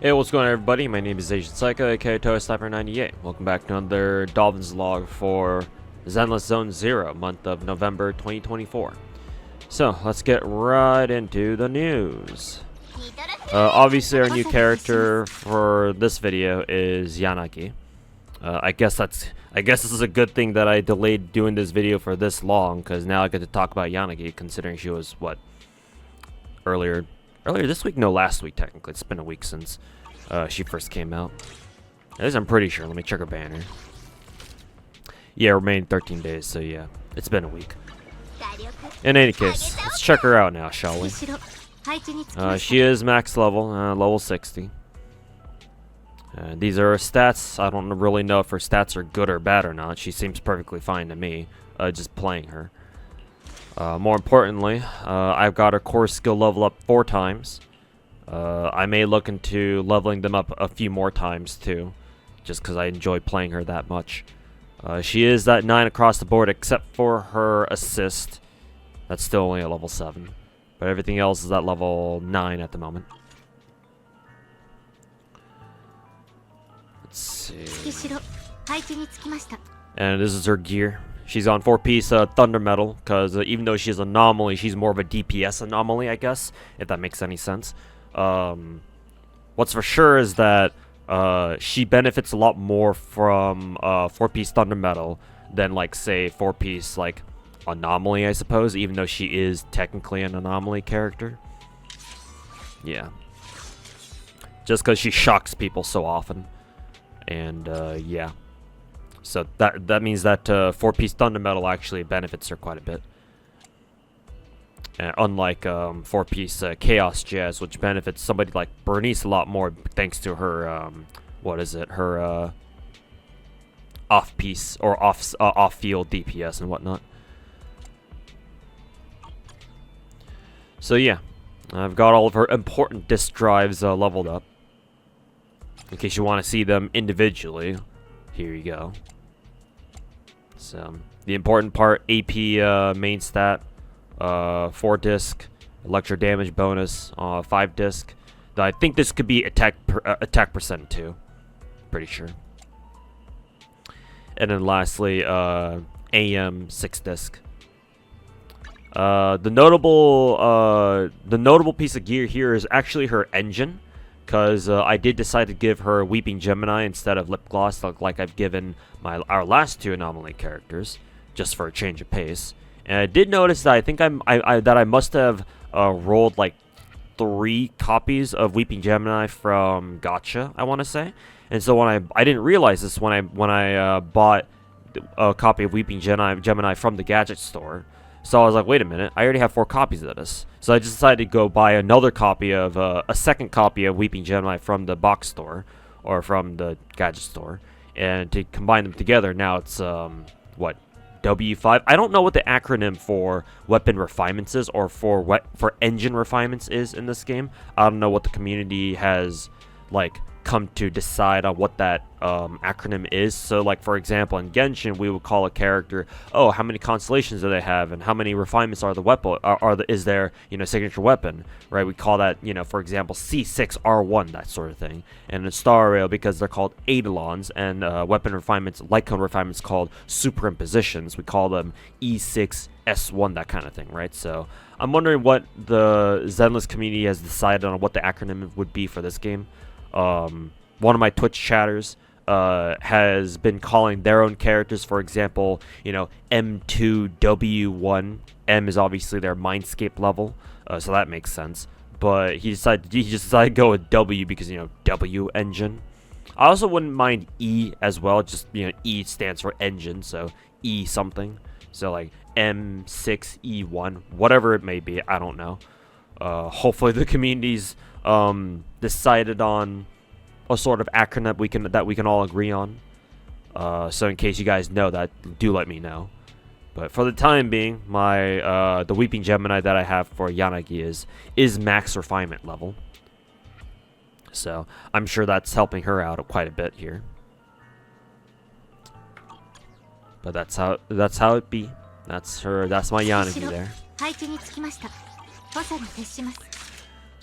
Hey, what's going on, everybody? My name is Asian Psycho, aka Sniper98. Welcome back to another Dolphins log for Zenless Zone 0, month of November 2024. So, let's get right into the news. Obviously, our new character for this video is Yanagi. I guess this is a good thing that I delayed doing this video for this long, because now I get to talk about Yanagi, considering she was, what, earlier this week? No, last week, technically. It's been a week since she first came out. At least I'm pretty sure. Let me check her banner. Yeah, remaining 13 days, so yeah. It's been a week. In any case, let's check her out now, shall we? She is max level, level 60. These are her stats. I don't really know if her stats are good or bad or not. She seems perfectly fine to me, just playing her. More importantly, I've got her core skill level up 4 times. I may look into leveling them up a few more times too, just because I enjoy playing her that much. She is at 9 across the board except for her assist. That's still only at level 7. But everything else is at level 9 at the moment. Let's see. And this is her gear. She's on 4-piece Thunder Metal, because even though she's an anomaly, she's more of a DPS anomaly, I guess, if that makes any sense. What's for sure is that she benefits a lot more from 4-piece Thunder Metal than, like, say, 4-piece, like, Anomaly, I suppose, even though she is technically an Anomaly character. Yeah. Just because she shocks people so often. And, yeah. So that means that 4-piece Thunder Metal actually benefits her quite a bit. Unlike 4-piece Chaos Jazz, which benefits somebody like Bernice a lot more thanks to her, what is it, her off-piece or off-field DPS and whatnot. So yeah, I've got all of her important disk drives leveled up. In case you want to see them individually, here you go. So, the important part, AP main stat, 4 disc, electro damage bonus, 5 disc. I think this could be attack percent too. Pretty sure. And then lastly, AM 6 disc. The notable piece of gear here is actually her engine. Because I did decide to give her Weeping Gemini instead of Lip Gloss, like I've given our last 2 Anomaly characters, just for a change of pace. And I did notice that I think I must have rolled like 3 copies of Weeping Gemini from gacha, I want to say. And so when I didn't realize this when I bought a copy of Weeping Gemini from the gadget store. So I was like, wait a minute, I already have 4 copies of this. So I just decided to go buy another copy of, a second copy of Weeping Gemini from the box store, or from the gadget store, and to combine them together. Now it's, what, W5? I don't know what the acronym for weapon refinements is, or for engine refinements is in this game. I don't know what the community has, like, come to decide on what that acronym is. So, like, for example, in Genshin, we would call a character, oh, how many constellations do they have, and how many refinements are the weapon, is their, signature weapon, right? We call that, for example, C6R1, that sort of thing. And in Star Rail, because they're called Eidolons, and weapon refinements, light cone refinements called superimpositions, we call them E6S1, that kind of thing, right? So, I'm wondering what the Zenless community has decided on what the acronym would be for this game. One of my Twitch chatters has been calling their own characters, for example, M2W1. M is obviously their Mindscape level, so that makes sense. But he just decided to go with W because, W engine. I also wouldn't mind E as well, just, E stands for engine, so E something. So, like, M6E1, whatever it may be, I don't know. Hopefully the community's decided on a sort of acronym that we can all agree on. So in case you guys know that, do let me know. But for the time being, my the Weeping Gemini that I have for Yanagi is max refinement level. So I'm sure that's helping her out quite a bit here. But that's how it be. That's my Yanagi there.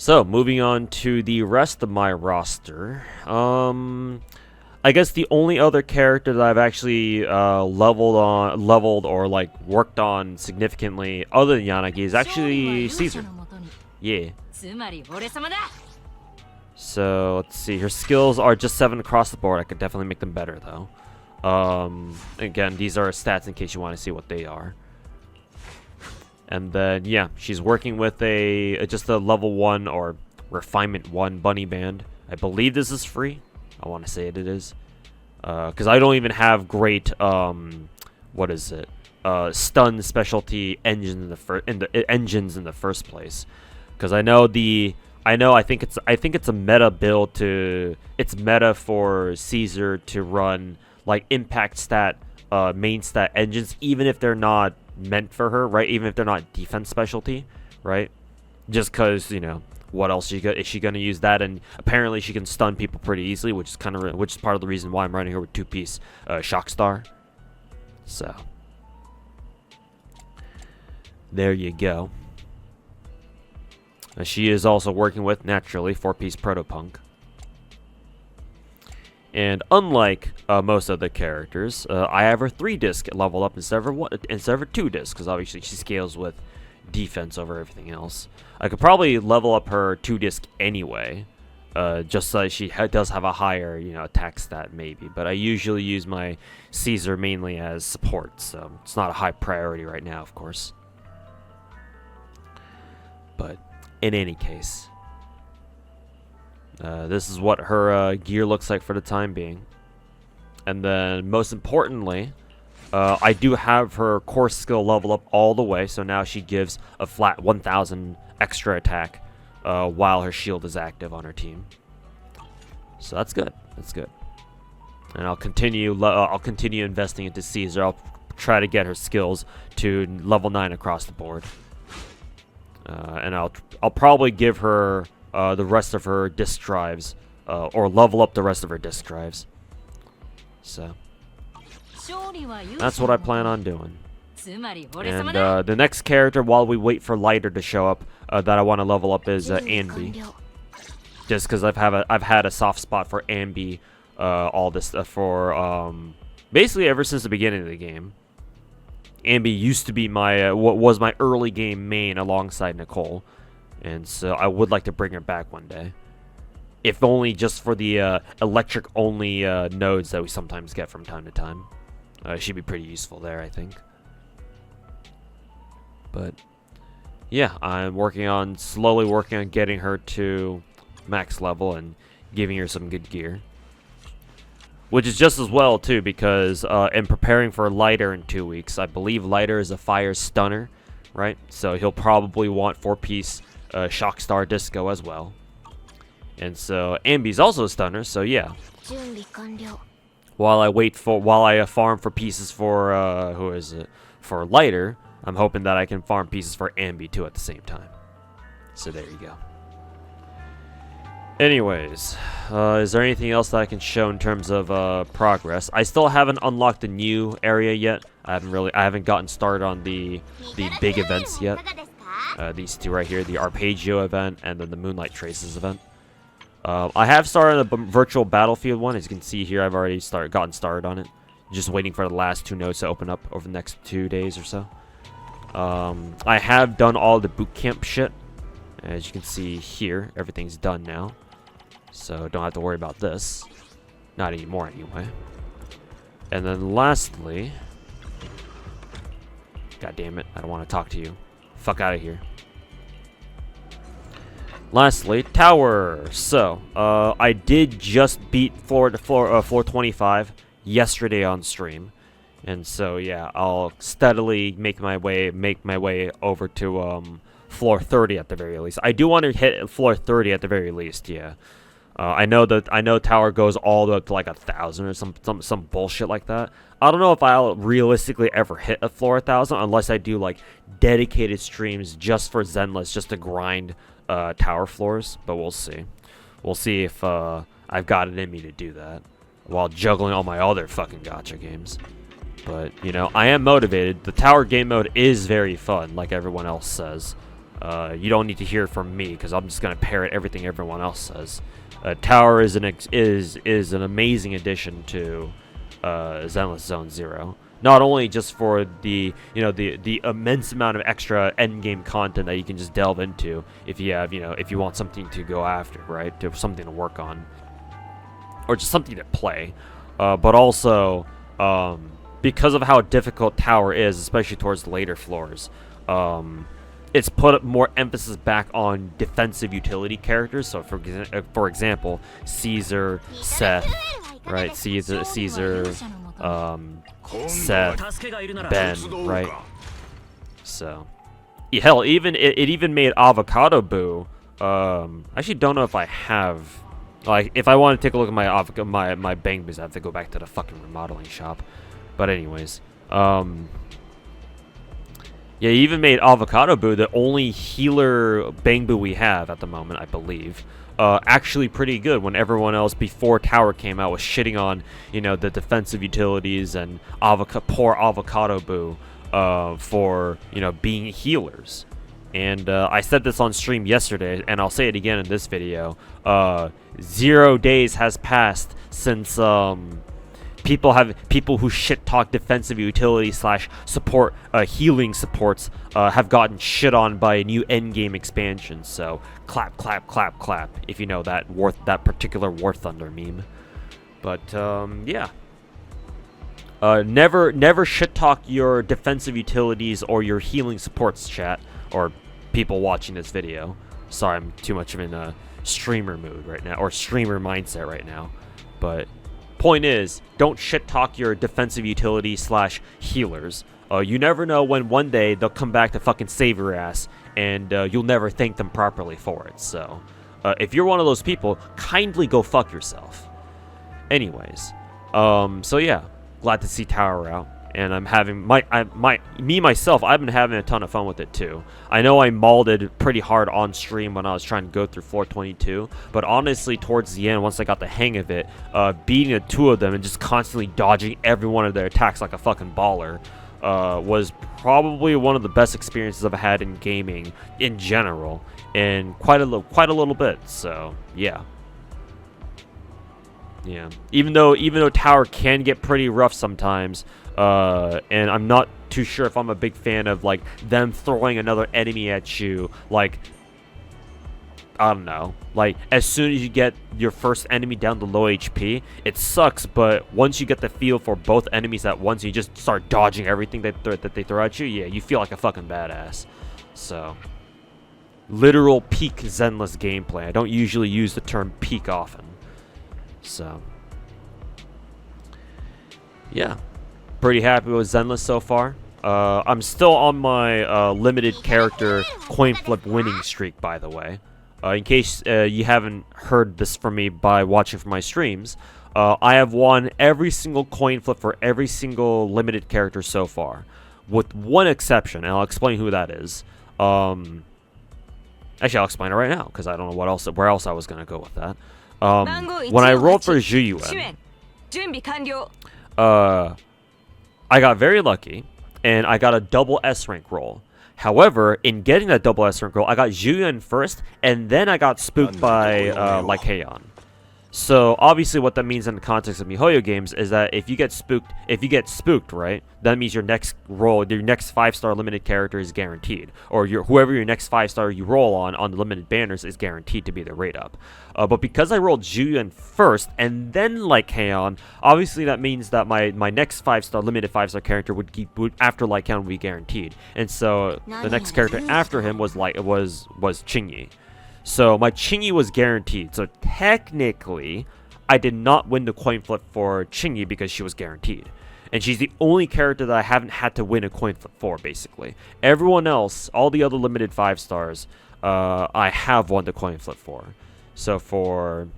So, moving on to the rest of my roster. I guess the only other character that I've actually leveled or like worked on significantly other than Yanagi is actually Caesar. Yeah. So let's see. Her skills are just 7 across the board. I could definitely make them better though. Again, these are stats in case you want to see what they are. And then yeah, she's working with just a level 1 or refinement 1 bunny band. I believe this is free. I want to say it is. Because I don't even have great what is it? Stun specialty engines in the first place. Because I think it's a meta build it's meta for Caesar to run like impact stat main stat engines, even if they're not meant for her, right? Even if they're not defense specialty, right? Just because, you know, what else is she gonna use that? And apparently she can stun people pretty easily, which is part of the reason why I'm running her with 2-piece shock star. So there you go. She is also working with, naturally, 4-piece Protopunk. And unlike most other characters, I have her 3-disc level up instead of her 2-disc, because obviously she scales with defense over everything else. I could probably level up her 2-disc anyway, just so she does have a higher, you know, attack stat maybe. But I usually use my Caesar mainly as support, so it's not a high priority right now, of course. But in any case, this is what her gear looks like for the time being. And then, most importantly, I do have her core skill level up all the way, so now she gives a flat 1,000 extra attack while her shield is active on her team. So that's good. That's good. And I'll continue investing into Caesar. I'll try to get her skills to level 9 across the board. And I'll probably give her the rest of her disk drives, or level up the rest of her disk drives. So that's what I plan on doing. And the next character, while we wait for Lighter to show up, that I want to level up is Ambi. Just because I've had a soft spot for Ambi, all this for basically ever since the beginning of the game. Ambi used to be my what was my early game main alongside Nicole, and so I would like to bring her back one day, if only just for the electric only nodes that we sometimes get from time to time. She'd be pretty useful there, I think. But yeah, I'm slowly working on getting her to max level and giving her some good gear. Which is just as well, too, because in preparing for Lighter in 2 weeks, I believe Lighter is a fire stunner, right? So he'll probably want 4-piece Shock Star Disco as well. And so Ambi's also a stunner, so yeah. While I farm for pieces for, for Lighter, I'm hoping that I can farm pieces for Ambi, too, at the same time. So there you go. Anyways, is there anything else that I can show in terms of progress? I still haven't unlocked the new area yet. I haven't gotten started on the big events yet. These two right here, the Arpeggio event and then the Moonlight Traces event. I have started a virtual battlefield one. As you can see here, I've already gotten started on it. Just waiting for the last 2 nodes to open up over the next 2 days or so. I have done all the boot camp shit. As you can see here, everything's done now. So don't have to worry about this. Not anymore anyway. And then lastly... God damn it, I don't want to talk to you. Fuck out of here. Lastly, tower. So, I did just beat floor 25 yesterday on stream. And so yeah, I'll steadily make my way over to floor 30 at the very least. I do want to hit floor 30 at the very least, yeah. I know tower goes all the way up to like 1,000 or some bullshit like that. I don't know if I'll realistically ever hit a floor 1,000 unless I do like dedicated streams just for Zenless, just to grind tower floors. But we'll see. We'll see if I've got it in me to do that while juggling all my other fucking gacha games. But you know, I am motivated. The tower game mode is very fun, like everyone else says. You don't need to hear it from me because I'm just gonna parrot everything everyone else says. Tower is an amazing addition to Zenless Zone Zero. Not only just for the the immense amount of extra end game content that you can just delve into if you have if you want something to go after, right? To something to work on, or just something to play, but also because of how difficult Tower is, especially towards the later floors. It's put more emphasis back on defensive utility characters. So, for example, Caesar, Seth, right? Caesar, Seth, Ben, right? So, yeah, hell, it even made Avocado Boo. I actually don't know if I have. Like, if I want to take a look at my Bang Boos, I have to go back to the fucking remodeling shop. But anyways, yeah, he even made Avocado Boo, the only healer Bang Boo we have at the moment, I believe. Actually pretty good when everyone else before Tower came out was shitting on, the defensive utilities and poor Avocado Boo for, being healers. And I said this on stream yesterday, and I'll say it again in this video. 0 days has passed since people who shit talk defensive utility / support healing supports have gotten shit on by a new endgame expansion. So clap, clap, clap, clap. If you know that particular War Thunder meme. But yeah. Never shit talk your defensive utilities or your healing supports, chat, or people watching this video. Sorry, I'm too much of in a streamer mood right now, or streamer mindset right now. But point is, don't shit talk your defensive utility / healers. You never know when one day they'll come back to fucking save your ass, and you'll never thank them properly for it. So, if you're one of those people, kindly go fuck yourself. Anyways, so yeah, glad to see Tower out, and I'm having myself. I've been having a ton of fun with it too. I know I mauled it pretty hard on stream when I was trying to go through floor 22, but honestly, towards the end, once I got the hang of it, beating the two of them and just constantly dodging every one of their attacks like a fucking baller, was probably one of the best experiences I've had in gaming in general, in quite a little bit. So yeah. Yeah, even though Tower can get pretty rough sometimes, and I'm not too sure if I'm a big fan of like them throwing another enemy at you, like, I don't know, like as soon as you get your first enemy down to low HP, it sucks. But once you get the feel for both enemies at once, you just start dodging everything that they throw at you. Yeah, you feel like a fucking badass. So, literal peak Zenless gameplay. I don't usually use the term peak often. So, yeah, pretty happy with Zenless so far. I'm still on my limited character coin flip winning streak, by the way. In case you haven't heard this from me by watching from my streams, I have won every single coin flip for every single limited character so far, with one exception, and I'll explain who that is. Actually, I'll explain it right now because I don't know where else I was gonna go with that. When I rolled for Zhuyuan, I got very lucky, and I got a double S rank roll. However, in getting that double S rank roll, I got Zhuyuan first, and then I got spooked by Lycaon. So obviously, what that means in the context of MiHoYo games is that if you get spooked, right, that means your next roll, your next 5-star limited character is guaranteed, or whoever your next 5-star you roll on the limited banners is guaranteed to be the rate up. But because I rolled Zhuyuan first and then Lycaon, obviously that means that my next 5-star limited 5-star character would after Lycaon would be guaranteed, and so the next character after him was Qingyi. So my Qingyi was guaranteed. So technically, I did not win the coin flip for Qingyi because she was guaranteed. And she's the only character that I haven't had to win a coin flip for, basically. Everyone else, all the other limited 5-stars, I have won the coin flip for. So for,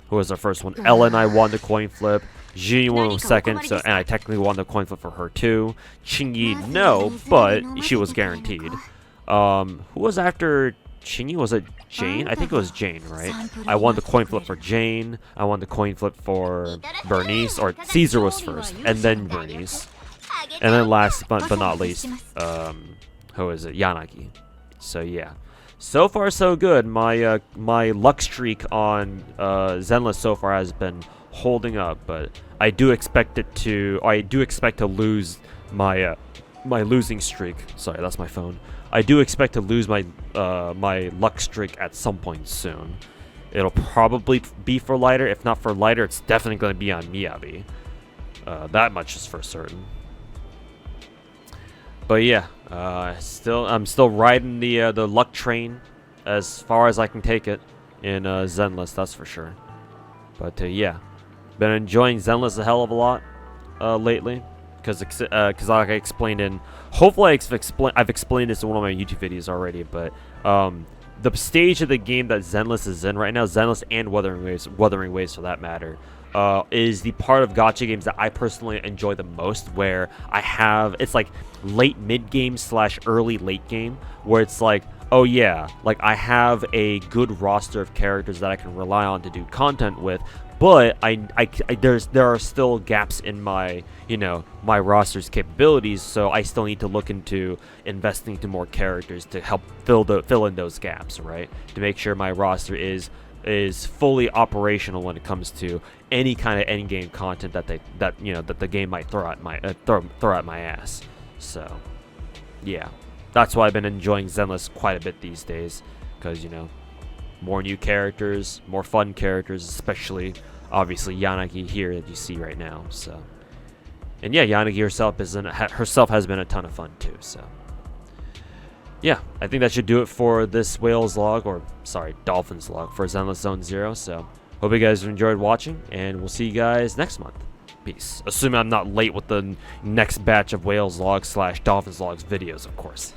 who was our first one? Ellen, I won the coin flip. Zhuyuan was second, and I technically won the coin flip for her too. Qingyi, no, but she was guaranteed. Who was after Qingyi? Was it Jane? I think it was Jane, right? I won the coin flip for Jane. I won the coin flip for Bernice, or Caesar was first, and then Bernice. And then last but not least, who is it? Yanagi. So yeah. so far so good. My luck streak on Zenless so far has been holding up, but I do expect it to. I do expect to lose my losing streak. Sorry, that's my phone. I do expect to lose my my luck streak at some point soon. It'll probably be for lighter. If not for lighter, it's definitely going to be on Miyabi. That much is for certain. But yeah, I'm still riding the luck train as far as I can take it in Zenless. That's for sure. But yeah, been enjoying Zenless a hell of a lot lately. Because like I explained in, hopefully I've explained this in one of my YouTube videos already, but the stage of the game that Zenless is in right now, Zenless and Wuthering Waves for that matter, is the part of gacha games that I personally enjoy the most, where it's like late mid game / early late game, where it's like, oh yeah, like I have a good roster of characters that I can rely on to do content with, but there are still gaps in my my roster's capabilities, so I still need to look into investing into more characters to help fill in those gaps, right? To make sure my roster is fully operational when it comes to any kind of end game content that the game might throw at my ass. So yeah, that's why I've been enjoying Zenless quite a bit these days, because more new characters, more fun characters, especially obviously Yanagi here that you see right now. So, and yeah, Yanagi herself has been a ton of fun too. So, yeah, I think that should do it for this Dolphins log for Zenless Zone Zero. So, hope you guys enjoyed watching, and we'll see you guys next month. Peace. Assuming I'm not late with the next batch of Whales log / Dolphins logs videos, of course.